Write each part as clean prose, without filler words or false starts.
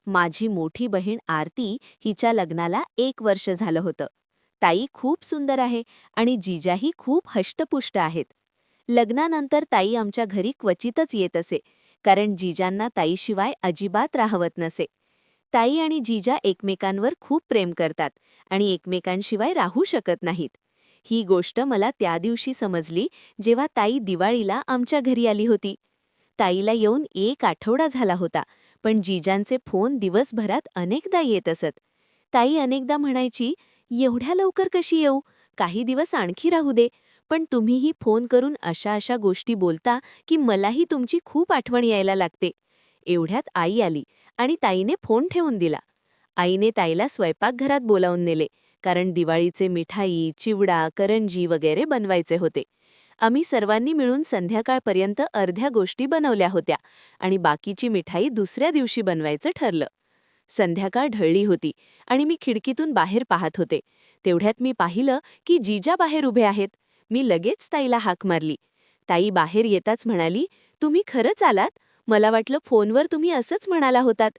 माझी मोठी बहीण आरती हिच्या लग्नाला 1 वर्ष झालं होतं. ताई खूप सुंदर आहे आणि जिजाही खूप हष्टपुष्ट आहेत. लग्नानंतर ताई आमच्या घरी क्वचितच येत असे, कारण जिजांना ताईशिवाय अजिबात राहवत नसे. ताई आणि जिजा एकमेकांवर खूप प्रेम करतात आणि एकमेकांशिवाय राहू शकत नाहीत. ही गोष्ट मला त्या दिवशी समजली जेव्हा ताई दिवाळीला आमच्या घरी आली होती. ताईला येऊन 1 आठवडा झाला होता, पण जिजांचे फोन दिवसभरात अनेकदा येत असत. ताई अनेकदा म्हणायची, "एवढ्या लवकर कशी येऊ? काही दिवस आणखी राहू दे." पण तुम्हीही फोन करून अशा अशा गोष्टी बोलता की मलाही तुमची खूप आठवण यायला लागते. एवढ्यात आई आली आणि ताईने फोन ठेवून दिला. आईने ताईला स्वयंपाकघरात बोलावून नेले, कारण दिवाळीचे मिठाई, चिवडा, करंजी वगैरे बनवायचे होते. आम्ही सर्वांनी मिळून संध्याकाळपर्यंत अर्ध्या गोष्टी बनवल्या होत्या आणि बाकीची मिठाई दुसऱ्या दिवशी बनवायचं ठरलं. संध्याकाळ ढळली होती आणि मी खिडकीतून बाहेर पाहत होते. तेवढ्यात मी पाहिलं की जिजा बाहेर उभे आहेत. मी लगेच ताईला हाक मारली. ताई बाहेर येताच म्हणाली, "तुम्ही खरंच आलात? मला वाटलं फोनवर तुम्ही असंच म्हणाला होतात."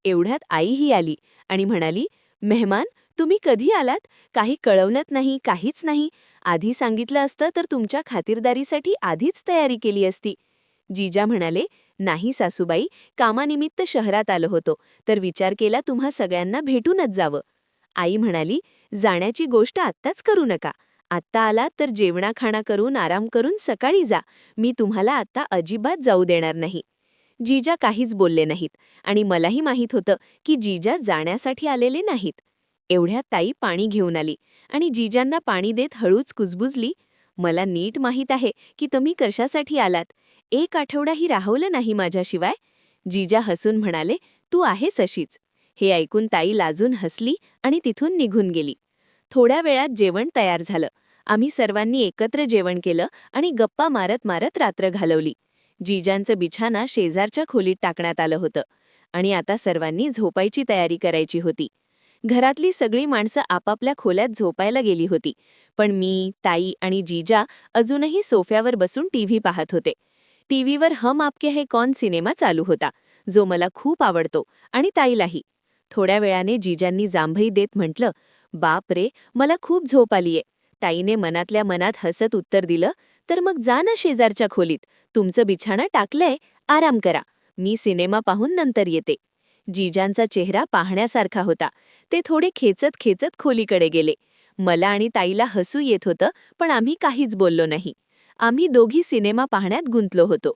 एवढ्यात आईही आली आणि म्हणाली, "मेहमान, तुम्ही कधी आलात? काही कळवलंत नाही, काहीच नाही. आधी सांगितलं असतं तर तुमच्या खातिरदारीसाठी आधीच तयारी केली असती." जिजा म्हणाले, "नाही सासूबाई, कामानिमित्त शहरात आलो होतो, तर विचार केला तुम्हा सगळ्यांना भेटूनच जावं." आई म्हणाली, "जाण्याची गोष्ट आत्ताच करू नका. आत्ता आलात तर जेवणाखाणा करून आराम करून सकाळी जा. मी तुम्हाला आत्ता अजिबात जाऊ देणार नाही." जिजा काहीच बोलले नाहीत आणि मलाही माहीत होतं की जिजा जाण्यासाठी आलेले नाहीत. एवढ्यात ताई पाणी घेऊन आली आणि जिजांना पाणी देत हळूच कुजबुजली, "मला नीट माहीत आहे की तुम्ही कशासाठी आलात. 1 आठवडाही राहवलं नाही माझ्याशिवाय." जिजा हसून म्हणाले, "तू आहेस अशीच." हे ऐकून ताई लाजून हसली आणि तिथून निघून गेली. थोड्या वेळात जेवण तयार झालं. आम्ही सर्वांनी एकत्र जेवण केलं आणि गप्पा मारत मारत रात्र घालवली. जिजांचं बिछाना शेजारच्या खोलीत टाकण्यात आलं होतं आणि आता सर्वांनी झोपायची तयारी करायची होती. घरातली सगळी माणसं आपापल्या खोल्यात झोपायला गेली होती, पण मी, ताई आणि जिजा अजूनही सोफ्यावर बसून टीव्ही पाहत होते. टीव्हीवर हम आपके है कौन सिनेमा चालू होता, जो मला खूप आवडतो आणि ताईलाही. थोड्या वेळाने जिजांनी जांभई देत म्हटलं, "बाप रे, मला खूप झोप आलीये." ताईने मनातल्या मनात हसत उत्तर दिलं, "तर मग जा ना शेजारच्या खोलीत. तुमचं बिछाणं टाकलंय, आराम करा. मी सिनेमा पाहून नंतर येते." जिजांचा चेहरा पाहण्यासारखा होता. ते थोडे खेचत खेचत खोलीकडे गेले. मला आणि ताईला हसू येत होतं, पण आम्ही काहीच बोललो नाही. आम्ही दोघी सिनेमा पाहण्यात गुंतलो होतो.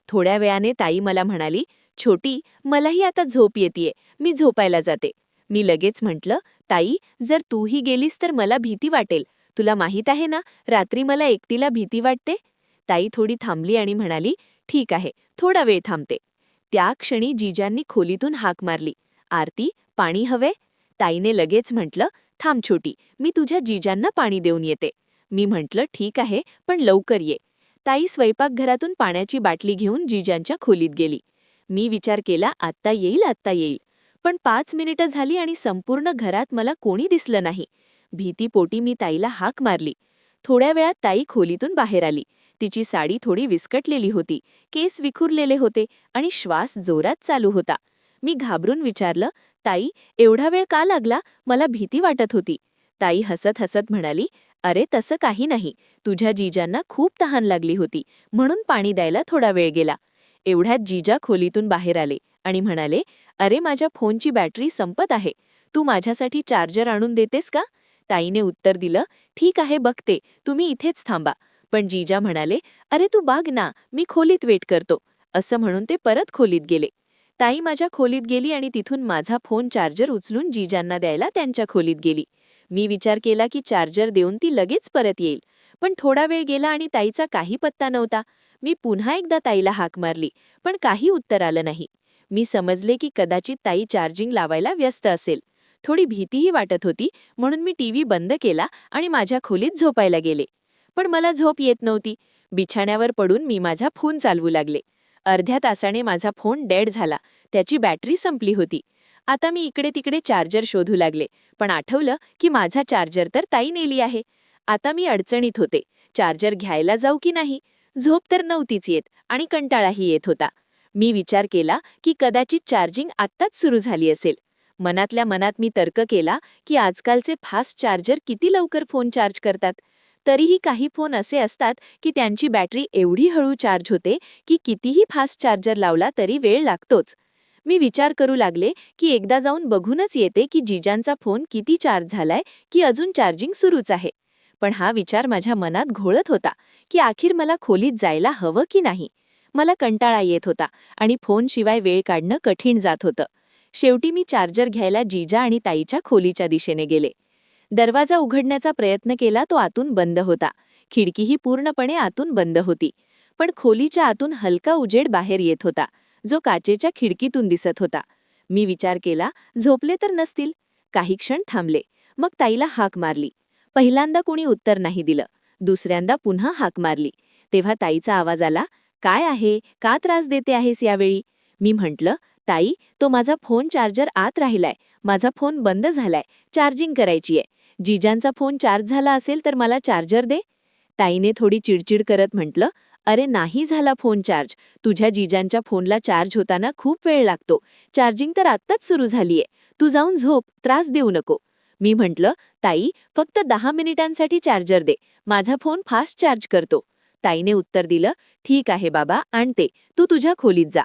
थोड्या वेळाने ताई मला म्हणाली, "छोटी, मलाही आता झोप येतेय. मी झोपायला जाते." मी लगेच म्हटलं, "ताई, जर तूही गेलीस तर मला भीती वाटेल. तुला माहीत आहे ना, रात्री मला एकटीला भीती वाटते." ताई थोडी थांबली आणि म्हणाली, "ठीक आहे, थोडा वेळ थांबते." त्या क्षणी जिजांनी खोलीतून हाक मारली, "आरती, पाणी हवे?" ताईने लगेच म्हटलं, "थांब छोटी, मी तुझ्या जिजांना पाणी देऊन येते." मी म्हटलं, "ठीक आहे, पण लवकर ये." ताई स्वयंपाकघरातून पाण्याची बाटली घेऊन जिजांच्या खोलीत गेली. मी विचार केला, आत्ता येईल आत्ता येईल. पण 5 मिनिटं झाली आणि संपूर्ण घरात मला कोणी दिसलं नाही. भीतीपोटी मी ताईला हाक मारली. थोड्या वेळात ताई खोलीतून बाहेर आली. तिची साडी थोडी विस्कटलेली होती, केस विखुरलेले होते आणि श्वास जोरात चालू होता. मी घाबरून विचारलं, "ताई, एवढा वेळ का लागला? मला भीती वाटत होती." ताई हसत हसत म्हणाली, "अरे तसं काही नाही. तुझ्या जिजांना खूप तहान लागली होती, म्हणून पाणी द्यायला थोडा वेळ गेला." एवढ्यात जिजा खोलीतून बाहेर आले आणि म्हणाले, "अरे, माझ्या फोनची बॅटरी संपत आहे. तू माझ्यासाठी चार्जर आणून देतेस का?" ताईने उत्तर दिलं, "ठीक आहे, बघते. तुम्ही इथेच थांबा." पण जिजा म्हणाले, "अरे तू बाग ना, मी खोलीत वेट करतो." असं म्हणून ते परत खोलीत गेले. ताई माझ्या खोलीत गेली आणि तिथून माझा फोन चार्जर उचलून जिजांना द्यायला त्यांच्या खोलीत गेली. मी विचार केला की चार्जर देऊन ती लगेच परत येईल. पण थोडा वेळ गेला आणि ताईचा काही पत्ता नव्हता. मी पुन्हा एकदा ताईला हाक मारली, पण काही उत्तर आलं नाही. मी समजले की कदाचित ताई चार्जिंग लावायला व्यस्त असेल. थोडी भीतीही वाटत होती, म्हणून मी टीव्ही बंद केला आणि माझ्या खोलीत झोपायला गेले. पण मला झोप येत नव्हती. बिछाण्यावर पडून मी माझा फोन चालवू लागले. अर्ध्या तासाने माझा फोन डेड झाला. त्याची बॅटरी संपली होती. आता मी इकडे तिकडे चार्जर शोधू लागले, पण आठवलं की माझा चार्जर तर ताई नेली आहे. आता मी अडचणीत होते. चार्जर घ्यायला जाऊ की नाही? झोप तर नव्हतीच येत आणि कंटाळाही येत होता. मी विचार केला की कदाचित चार्जिंग आत्ताच सुरू झाली असेल. मनातल्या मनात मी तर्क केला की आजकालचे फास्ट चार्जर किती लवकर फोन चार्ज करतात. तरीही काही फोन असे असतात की त्यांची बॅटरी एवढी हळू चार्ज होते की कितीही फास्ट चार्जर लावला तरी वेळ लागतोच. मी विचार करू लागले की एकदा जाऊन बघूनच येते की जिजांचा फोन किती चार्ज झालाय की अजून चार्जिंग सुरूच आहे. पण हा विचार माझ्या मनात घोळत होता की अखेर मला खोलीत जायला हवं की नाही. मला कंटाळा येत होता आणि फोनशिवाय वेळ काढणं कठीण जात होतं. शेवटी मी चार्जर घ्यायला जिजा आणि ताईच्या खोलीच्या दिशेने गेले. दरवाजा उघडण्याचा प्रयत्न केला, तो आतून बंद होता. खिडकीही पूर्णपणे आतून बंद होती. पण खोलीच्या आतून हलका उजेड बाहेर येत होता, जो काचेच्या खिडकीतून दिसत होता. मी विचार केला, झोपले तर नसतील. काही क्षण थांबले. मग ताईला हाक मारली. पहिल्यांदा कुणी उत्तर नाही दिलं. दुसऱ्यांदा पुन्हा हाक मारली. तेव्हा ताईचा आवाज आला, "काय आहे? का त्रास देते आहेस यावेळी?" मी म्हटलं, "ताई, तो माझा फोन चार्जर आत राहिलाय. माझा फोन बंद झालाय. चार्जिंग करायचीय. जिजांचा फोन चार्ज झाला असेल तर मला चार्जर दे." ताईने थोडी चिडचिड करत म्हटलं, "अरे नाही झाला फोन चार्ज. तुझ्या जिजांच्या फोनला चार्ज होताना खूप वेळ लागतो. चार्जिंग तर आत्ताच सुरू झालीये. तू जाऊन झोप, त्रास देऊ नको." मी म्हटलं, "ताई, फक्त 10 मिनिटांसाठी चार्जर दे. माझा फोन फास्ट चार्ज करतो." ताईने उत्तर दिलं, "ठीक आहे बाबा, आणते. तू तुझ्या खोलीत जा."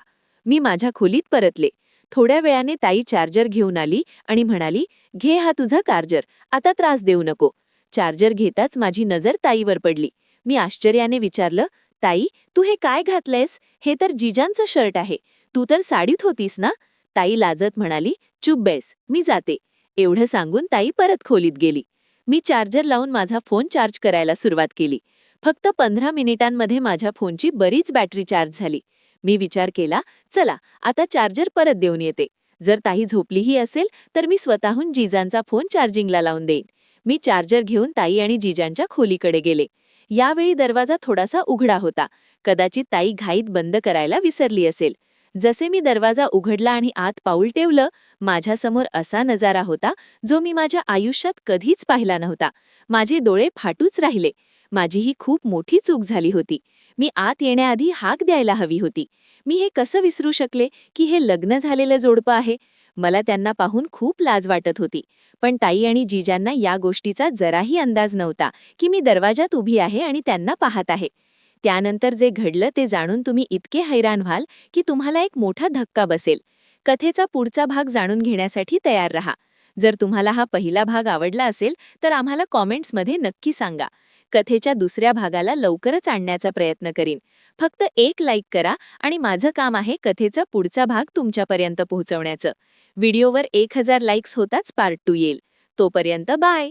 मी माझ्या खोलीत परतले. थोड्या वेळाने ताई चार्जर घेऊन आली आणि म्हणाली, "घे हा तुझा चार्जर. आता त्रास देऊ नको." चार्जर घेताच माझी नजर ताईवर पडली. मी आश्चर्याने विचारलं, "ताई, तू हे काय घातलंयस? हे तर जिजांचं शर्ट आहे. तू तर साडीत होतीस ना?" ताई लाजत म्हणाली, "चुप बैस, मी जाते." एवढं सांगून ताई परत खोलीत गेली. मी चार्जर लावून माझा फोन चार्ज करायला सुरुवात केली. फक्त 15 मिनिटांमध्ये माझ्या फोनची बरीच बॅटरी चार्ज झाली. मी विचार केला, चला आता चार्जर परत देऊन येते. जर ताई झोपलीही असेल तर मी स्वतःहून जिजांचा फोन चार्जिंगला लावून देईन. मी चार्जर घेऊन ताई आणि जिजांच्या खोलीकडे गेले. यावेळी दरवाजा थोडासा उघडा होता. कदाचित ताई घाईत बंद करायला विसरली असेल. जसे मी दरवाजा उघडला आणि आत पाऊल ठेवलं, माझ्यासमोर असा नजारा होता जो मी माझ्या आयुष्यात कधीच पाहिला नव्हता. माझे डोळे फाटूच राहिले. माझी ही खूप मोठी चूक झाली होती. मी आत येण्याआधी हाक द्यायला हवी होती. मी हे कसं विसरू शकले की हे लग्न झालेलं जोडपं आहे? मला त्यांना पाहून खूप लाज वाटत होती. पण ताई आणि जिजांना या गोष्टीचा जराही अंदाज नव्हता की मी दरवाजात उभी आहे आणि त्यांना पाहत आहे. त्यानंतर जे घडलं ते जाणून तुम्ही इतके हैराण व्हाल की तुम्हाला एक मोठा धक्का बसेल. कथेचा पुढचा भाग जाणून घेण्यासाठी तयार रहा. जर तुम्हाला हा पहिला भाग आवडला असेल तर आम्हाला कॉमेंट्समध्ये नक्की सांगा. कथेच्या दुसऱ्या भागाला लवकरच आणण्याचा प्रयत्न करीन. फक्त एक लाईक करा आणि माझं काम आहे कथेचा पुढचा भाग तुमच्यापर्यंत पोहोचवण्याचं. व्हिडिओवर 1000 लाईक्स होताच पार्ट 2 येईल. तोपर्यंत बाय.